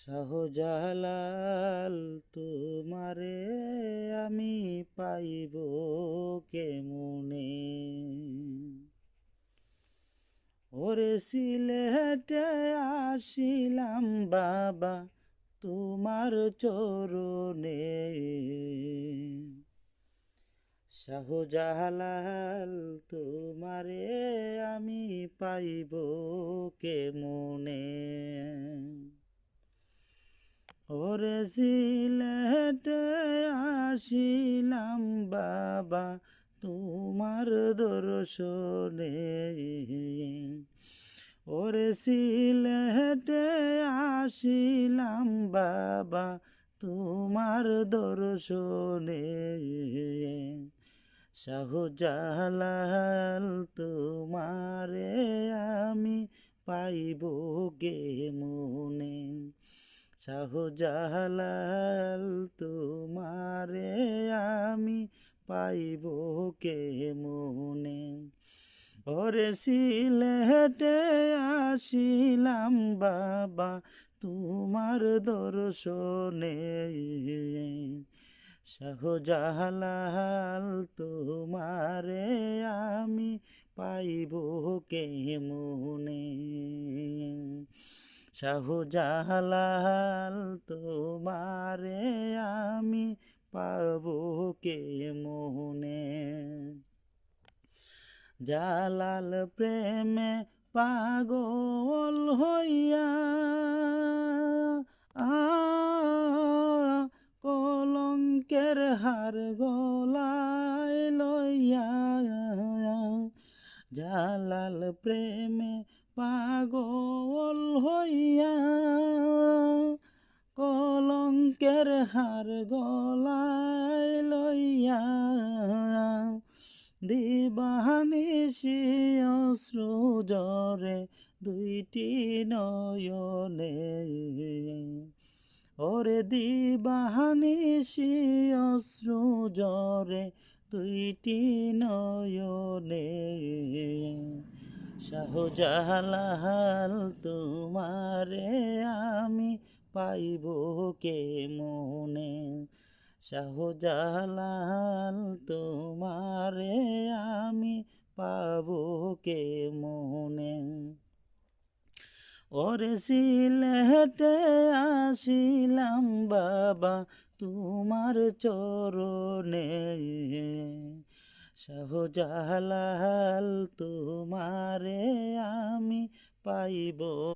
শাহজালাল তোমারে আমি পাইব কেমনে? ওরে সিলেটে আসিলাম বাবা তোমার চরণে। শাহজালাল তোমারে আমি পাইব কেমনে? ওরে সিলেটে আসিলাম বাবা তোমার দর্শনে। ওরে সিলেটে আসিলাম বাবা তোমার দর্শনে। শাহজালাল তোমারে আমি পাইব কেমনে? শাহজালাল তোমারে আমি পাইব কেমনে? ওরে সিলেটে আসিলাম বাবা তোমার দর্শনে। শাহজালাল তোমারে আমি পাইব কেমনে? শাহজালাল তোমারে আমি পাব কেমনে? জালাল প্রেমে পাগল হইয়া কলঙ্কের হার গলায় লইয়া। জালাল প্রেমে পাগল হইয়া কলঙ্কের হার গলায় লইয়া। দিবানিশি অশ্রু জরে দুইটি নয়নে। ওরে দিবানিশি অশ্রু জরে দুইটি নয়নে। শাহজালাল তোমারে আমি পাইব কেমনে? শাহজালাল তোমারে আমি পাব কেমনে? ওরে সিলেটে আসিলাম বাবা তোমার চরণে। শাহজালাল তোমারে আমি পাইব